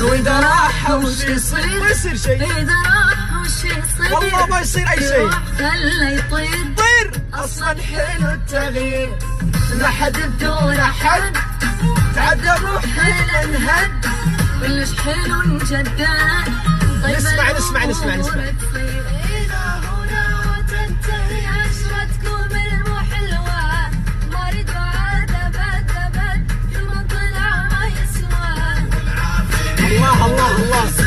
واذا راح وش يصير؟ ما يصير شيء. اذا راح وش يصير؟ والله ما يصير اي شيء. خله يطير طير. اصلا حلو التغيير، ما حد بدون احد تعدى روحنا نهد، كلش حلو نجدد. طيب نسمع إذا هنا وتنتهي عشرتكم المحلوة، ما ريد عاد أبد كل من طلع ما يسوى. الله الله الله.